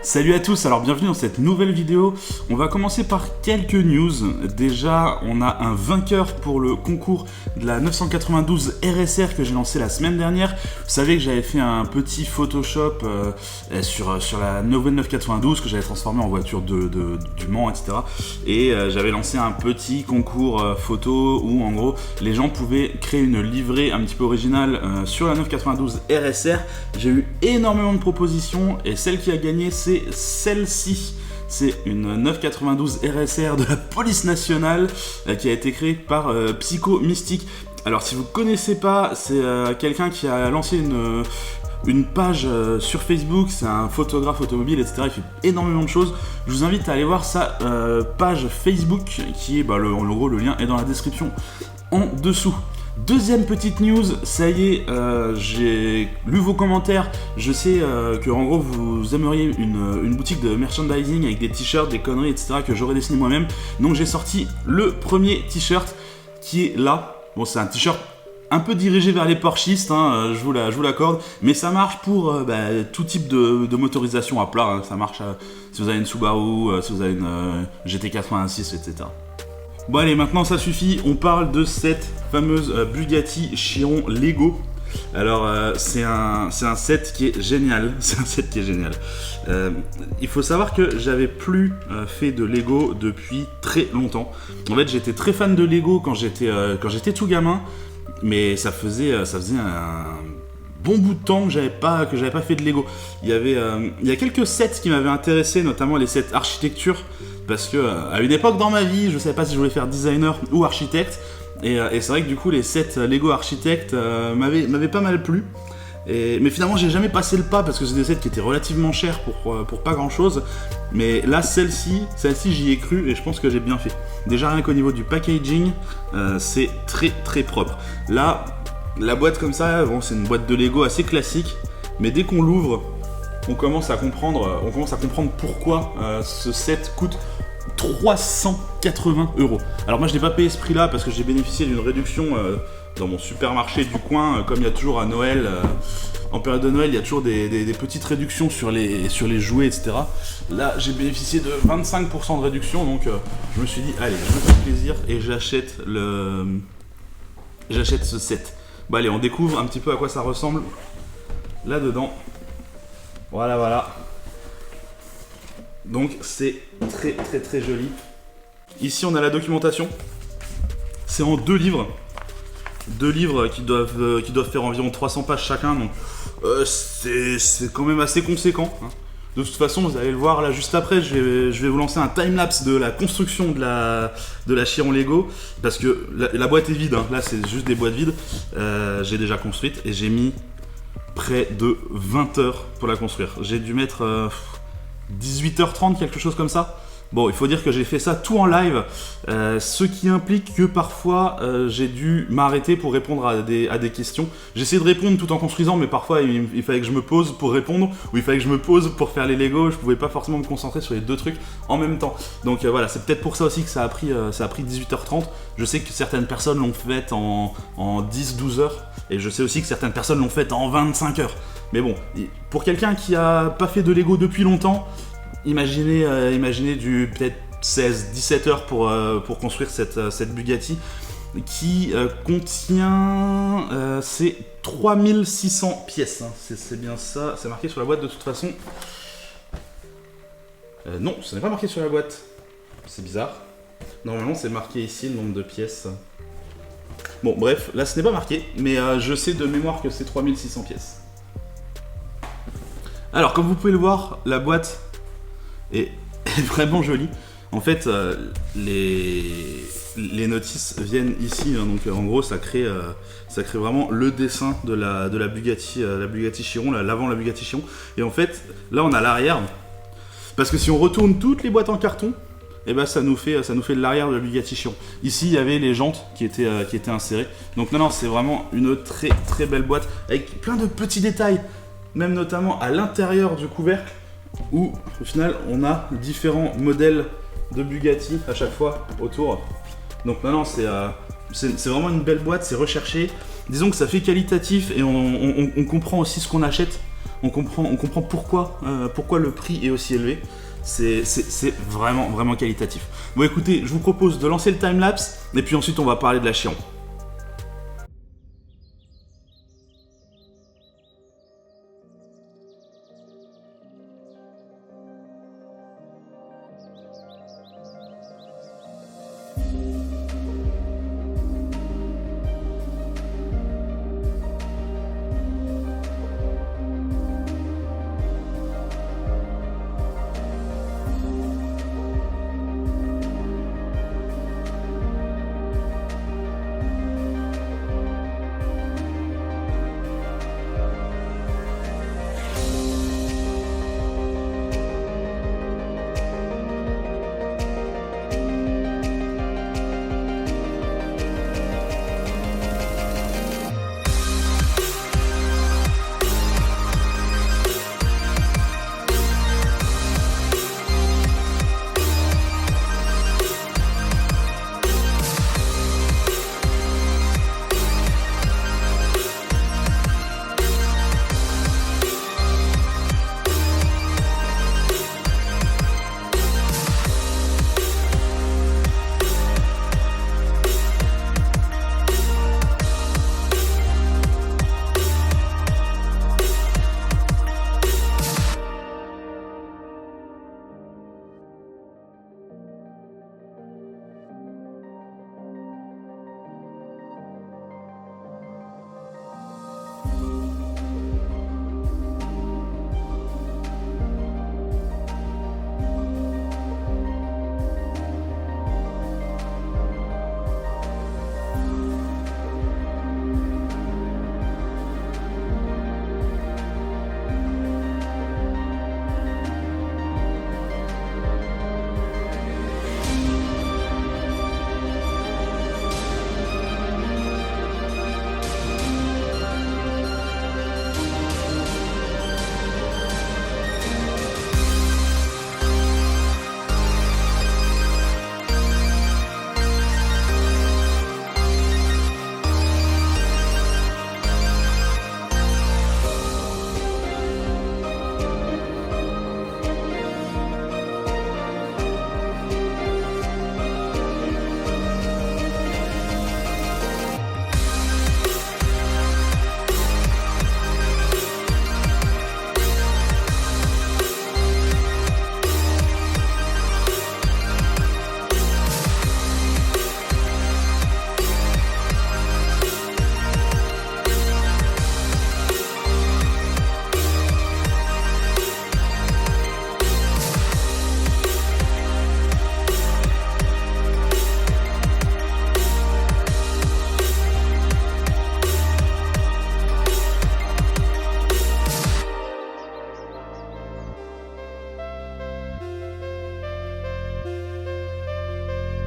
Salut à tous, alors bienvenue dans cette nouvelle vidéo. On va commencer par quelques news. Déjà, on a un vainqueur pour le concours de la 992 RSR que j'ai lancé la semaine dernière. Vous savez que j'avais fait un petit Photoshop sur la nouvelle 992 que j'avais transformé en voiture du Mans, etc. Et j'avais lancé un petit concours photo où en gros les gens pouvaient créer une livrée un petit peu originale sur la 992 RSR. J'ai eu énormément de propositions et celle qui a gagné c'est celle-ci. C'est une 992 RSR de la police nationale qui a été créée par Psycho Mystique. Alors si vous connaissez pas, c'est quelqu'un qui a lancé une page sur Facebook, c'est un photographe automobile, etc. Il fait énormément de choses. Je vous invite à aller voir sa page Facebook qui est, en gros, le lien est dans la description en dessous. Deuxième petite news, ça y est, j'ai lu vos commentaires, je sais que en gros vous aimeriez une boutique de merchandising avec des t-shirts, des conneries, etc. que j'aurais dessiné moi-même. Donc j'ai sorti le premier t-shirt qui est là. Bon, c'est un t-shirt un peu dirigé vers les Porschistes, je vous l'accorde, mais ça marche pour tout type de motorisation à plat, hein. Ça marche si vous avez une Subaru, si vous avez une GT86, etc. Bon allez, maintenant ça suffit, on parle de cette fameuse Bugatti Chiron Lego. Alors c'est un set qui est génial, il faut savoir que j'avais plus fait de Lego depuis très longtemps. En fait j'étais très fan de Lego quand j'étais tout gamin, mais ça faisait un bon bout de temps que j'avais pas fait de Lego. Il y a quelques sets qui m'avaient intéressé, notamment les sets architecture, parce que à une époque dans ma vie, je savais pas si je voulais faire designer ou architecte, et c'est vrai que du coup les sets Lego architecte m'avaient pas mal plu. Mais finalement j'ai jamais passé le pas parce que c'est des sets qui étaient relativement chers pour pas grand chose. Mais là celle-ci j'y ai cru et je pense que j'ai bien fait. Déjà rien qu'au niveau du packaging, c'est très très propre. Là, la boîte comme ça, bon, c'est une boîte de Lego assez classique, mais dès qu'on l'ouvre, on commence à comprendre pourquoi ce set coûte 380 €. Alors moi je n'ai pas payé ce prix là parce que j'ai bénéficié d'une réduction dans mon supermarché du coin, comme il y a toujours à Noël, en période de Noël il y a toujours des petites réductions sur les jouets, etc. Là j'ai bénéficié de 25% de réduction, donc je me suis dit allez, je me fais plaisir et j'achète ce set. Bon allez, on découvre un petit peu à quoi ça ressemble là dedans. Voilà. Donc c'est très très très joli. Ici on a la documentation. C'est en 2 livres. 2 livres qui doivent faire environ 300 pages chacun. Donc c'est quand même assez conséquent, hein. De toute façon, vous allez le voir là juste après, je vais vous lancer un timelapse de la construction de la Chiron Lego, parce que la boîte est vide, hein. Là c'est juste des boîtes vides. J'ai déjà construite et j'ai mis près de 20 heures pour la construire. J'ai dû mettre 18h30, quelque chose comme ça. Bon, il faut dire que j'ai fait ça tout en live, ce qui implique que parfois j'ai dû m'arrêter pour répondre à des questions. J'essaie de répondre tout en construisant, mais parfois il fallait que je me pose pour répondre, ou il fallait que je me pose pour faire les Lego. Je pouvais pas forcément me concentrer sur les 2 trucs en même temps. Donc voilà, c'est peut-être pour ça aussi que ça a pris 18h30. Je sais que certaines personnes l'ont fait en 10-12 heures, et je sais aussi que certaines personnes l'ont fait en 25 heures. Mais bon, pour quelqu'un qui a pas fait de Lego depuis longtemps, imaginez du peut-être 16-17 heures pour construire cette Bugatti qui contient c'est 3600 pièces, hein. C'est bien ça, c'est marqué sur la boîte de toute façon. Non, ce n'est pas marqué sur la boîte, c'est bizarre. Normalement c'est marqué ici le nombre de pièces. Bon bref, là ce n'est pas marqué, mais je sais de mémoire que c'est 3600 pièces. Alors comme vous pouvez le voir, la boîte est vraiment jolie. En fait, les notices viennent ici, hein, donc en gros ça crée vraiment le dessin de la Bugatti Chiron, l'avant la Bugatti Chiron. Et en fait, là on a l'arrière, parce que si on retourne toutes les boîtes en carton, et ça nous fait l'arrière de la Bugatti Chiron. Ici il y avait les jantes qui étaient insérées. Donc non, c'est vraiment une très très belle boîte avec plein de petits détails, même notamment à l'intérieur du couvercle, où au final on a différents modèles de Bugatti à chaque fois autour. Donc maintenant c'est vraiment une belle boîte, c'est recherché. Disons que ça fait qualitatif et on comprend aussi ce qu'on achète. on comprend pourquoi le prix est aussi élevé. C'est vraiment, vraiment qualitatif. Bon écoutez, je vous propose de lancer le timelapse, et puis ensuite on va parler de la Chiron.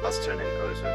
Let's turn in closer.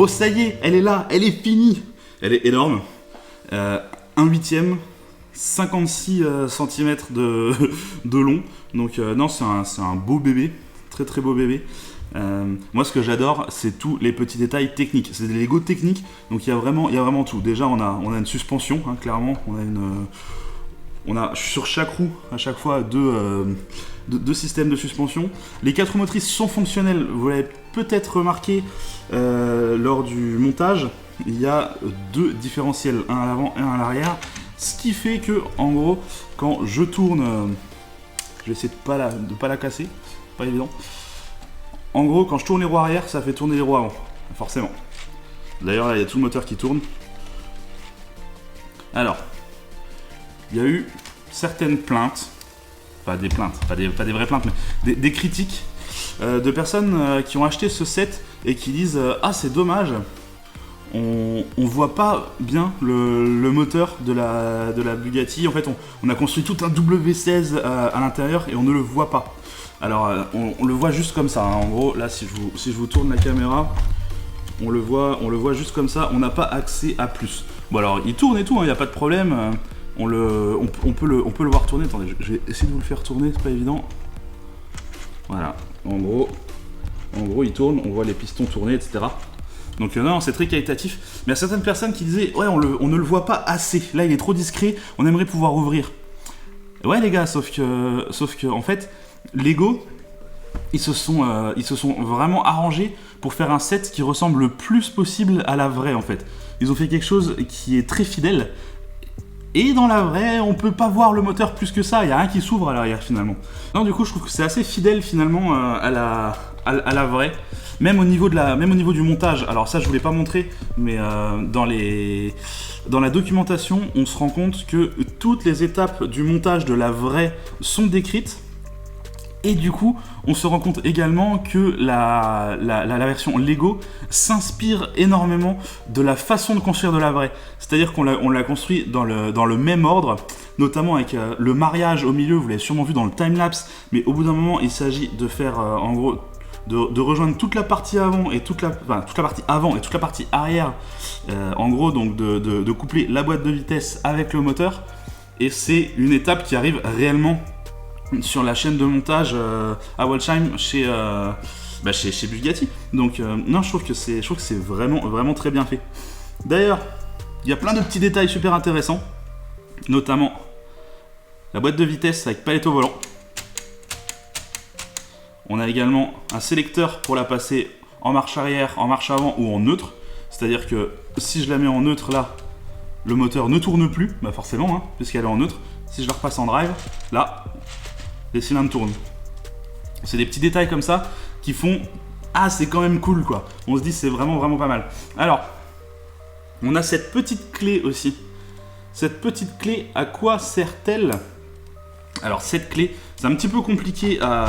Bon, ça y est, elle est là, elle est finie. Elle est énorme. 1/8, 56 cm de long. Donc non, c'est un beau bébé, très très beau bébé. Moi, ce que j'adore, c'est tous les petits détails techniques. C'est des Lego techniques, donc il y a vraiment tout. Déjà, on a une suspension, hein, clairement. On a sur chaque roue, à chaque fois, deux systèmes de suspension. Les 4 roues motrices sont fonctionnelles. Vous l'avez peut-être remarqué lors du montage. Il y a 2 différentiels, un à l'avant et un à l'arrière. Ce qui fait que, en gros, quand je tourne, je vais essayer de pas la casser, c'est pas évident. En gros, quand je tourne les roues arrière, ça fait tourner les roues avant, forcément. D'ailleurs, là, il y a tout le moteur qui tourne. Alors, il y a eu certaines plaintes, pas des vraies plaintes, mais des critiques de personnes qui ont acheté ce set et qui disent « Ah, c'est dommage, on voit pas bien le moteur de la Bugatti. En fait, on a construit tout un W16 à l'intérieur et on ne le voit pas. » Alors, on le voit juste comme ça, hein. En gros, là, si je vous tourne la caméra, on le voit juste comme ça, on n'a pas accès à plus. Bon, alors, il tourne et tout, il n'y a pas de problème, on peut le voir tourner. Attendez, je vais essayer de vous le faire tourner, c'est pas évident. Voilà, en gros, il tourne, on voit les pistons tourner, etc. Donc non, c'est très qualitatif. Mais il y a certaines personnes qui disaient « Ouais, on ne le voit pas assez, là, il est trop discret, on aimerait pouvoir ouvrir. » Ouais, les gars, sauf que en fait... Lego, ils se sont vraiment arrangés pour faire un set qui ressemble le plus possible à la vraie en fait. Ils ont fait quelque chose qui est très fidèle. Et dans la vraie, on peut pas voir le moteur plus que ça, il n'y a rien qui s'ouvre à l'arrière finalement. Non, du coup, je trouve que c'est assez fidèle finalement à la vraie. Même au niveau du montage, alors ça je vous l'ai pas montré, mais dans la documentation, on se rend compte que toutes les étapes du montage de la vraie sont décrites. Et du coup, on se rend compte également que la version Lego s'inspire énormément de la façon de construire de la vraie. C'est-à-dire qu'on l'a construit dans le même ordre, notamment avec le mariage au milieu, vous l'avez sûrement vu dans le timelapse, mais au bout d'un moment, il s'agit de faire, en gros, de rejoindre toute la partie avant et toute la partie avant et toute la partie arrière, en gros, donc de coupler la boîte de vitesse avec le moteur. Et c'est une étape qui arrive réellement sur la chaîne de montage à Waldheim chez Bugatti. Donc non, je trouve que c'est vraiment très bien fait. D'ailleurs, il y a plein de petits détails super intéressants, notamment la boîte de vitesse avec palette au volant. On a également un sélecteur pour la passer en marche arrière, en marche avant ou en neutre. C'est-à-dire que si je la mets en neutre là, le moteur ne tourne plus, bah forcément, hein, puisqu'elle est en neutre. Si je la repasse en drive, là, les cylindres tournent. C'est des petits détails comme ça qui font « Ah, c'est quand même cool, quoi ». On se dit c'est vraiment pas mal. Alors, on a cette petite clé aussi. Cette petite clé, à quoi sert-elle? Alors, cette clé, c'est un petit peu compliqué à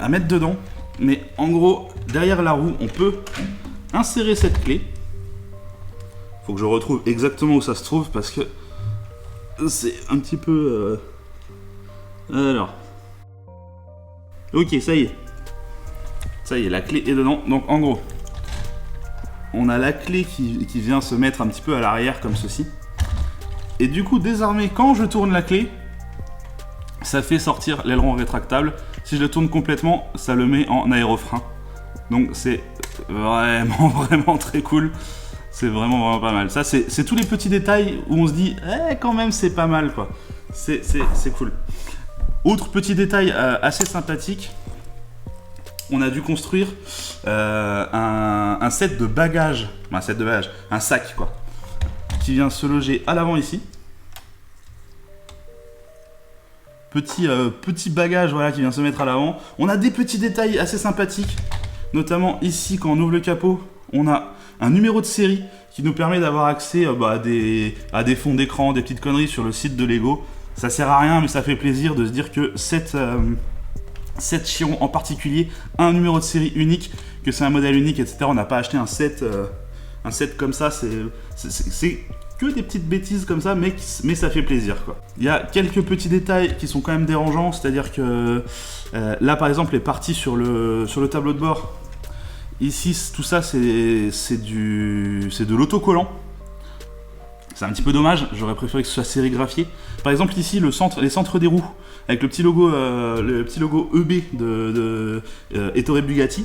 mettre dedans. Mais en gros, derrière la roue, on peut insérer cette clé. Faut que je retrouve exactement où ça se trouve parce que c'est un petit peu... Alors, ok, ça y est, la clé est dedans. Donc en gros, on a la clé qui vient se mettre un petit peu à l'arrière comme ceci. Et du coup, désormais, quand je tourne la clé, ça fait sortir l'aileron rétractable. Si je le tourne complètement, ça le met en aérofrein. Donc c'est vraiment très cool. C'est vraiment pas mal. Ça, c'est tous les petits détails où on se dit, quand même, c'est pas mal, quoi. C'est cool. Autre petit détail assez sympathique, on a dû construire un set de bagages, un sac quoi, qui vient se loger à l'avant ici. Petit bagage voilà, qui vient se mettre à l'avant. On a des petits détails assez sympathiques, notamment ici quand on ouvre le capot, on a un numéro de série qui nous permet d'avoir accès à des fonds d'écran, des petites conneries sur le site de Lego. Ça sert à rien, mais ça fait plaisir de se dire que cette Chiron en particulier a un numéro de série unique, que c'est un modèle unique, etc. On n'a pas acheté un set comme ça, c'est que des petites bêtises comme ça, mais ça fait plaisir, quoi. Il y a quelques petits détails qui sont quand même dérangeants, c'est-à-dire que là par exemple les parties sur le tableau de bord, Ici, tout ça, c'est de l'autocollant. C'est un petit peu dommage, j'aurais préféré que ce soit sérigraphié. Par exemple ici, les centres des roues, avec le petit logo EB de Ettore Bugatti,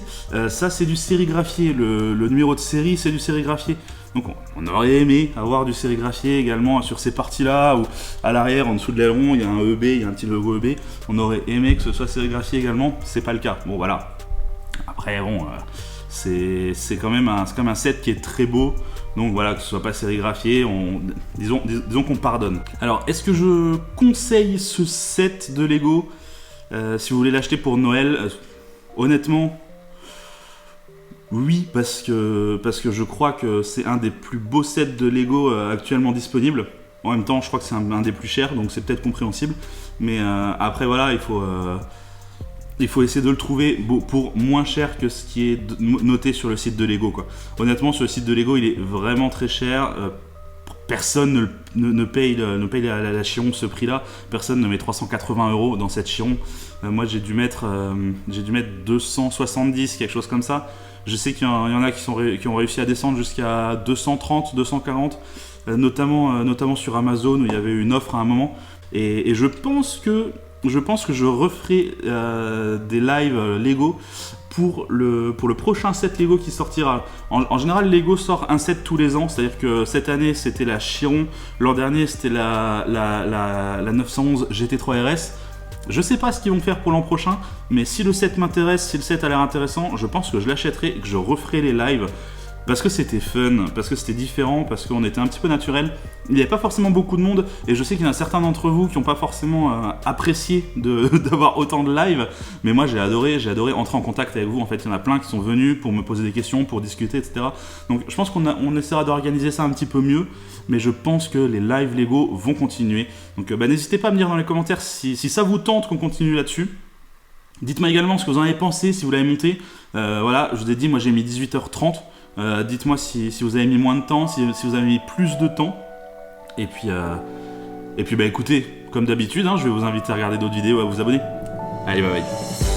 ça c'est du sérigraphié, le numéro de série c'est du sérigraphié. Donc on aurait aimé avoir du sérigraphié également sur ces parties-là, ou à l'arrière, en dessous de l'aileron, il y a un EB, il y a un petit logo EB. On aurait aimé que ce soit sérigraphié également, c'est pas le cas. Bon voilà. Après bon, c'est quand même un set qui est très beau. Donc voilà, que ce soit pas sérigraphié, disons qu'on pardonne. Alors, est-ce que je conseille ce set de Lego si vous voulez l'acheter pour Noël? Honnêtement, oui, parce que je crois que c'est un des plus beaux sets de Lego actuellement disponibles. En même temps, je crois que c'est un des plus chers, donc c'est peut-être compréhensible. Mais après, voilà, il faut essayer de le trouver pour moins cher que ce qui est noté sur le site de Lego, quoi. Honnêtement, sur le site de Lego, il est vraiment très cher. Personne ne paye la Chiron ce prix-là. Personne ne met 380 € dans cette Chiron. Moi, j'ai dû mettre 270, quelque chose comme ça. Je sais qu'il y en a qui ont réussi à descendre jusqu'à 230, 240, notamment sur Amazon où il y avait une offre à un moment. Et je pense que je referai des lives Lego pour le prochain set Lego qui sortira. En général, Lego sort un set tous les ans, c'est-à-dire que cette année c'était la Chiron, l'an dernier c'était la 911 GT3 RS. Je sais pas ce qu'ils vont faire pour l'an prochain, mais si le set m'intéresse, si le set a l'air intéressant, je pense que je l'achèterai et que je referai les lives. Parce que c'était fun, parce que c'était différent, parce qu'on était un petit peu naturel. Il n'y avait pas forcément beaucoup de monde, et je sais qu'il y en a certains d'entre vous qui n'ont pas forcément apprécié d'avoir autant de live, mais moi j'ai adoré entrer en contact avec vous. En fait, il y en a plein qui sont venus pour me poser des questions, pour discuter, etc. Donc je pense qu'on essaiera d'organiser ça un petit peu mieux, mais je pense que les lives Lego vont continuer. Donc n'hésitez pas à me dire dans les commentaires si ça vous tente qu'on continue là-dessus. Dites-moi également ce que vous en avez pensé, si vous l'avez monté. Voilà, je vous ai dit, moi j'ai mis 18h30. Dites-moi si vous avez mis moins de temps, si vous avez mis plus de temps. Et puis bah écoutez, comme d'habitude, je vais vous inviter à regarder d'autres vidéos, à vous abonner. Allez, bye bye.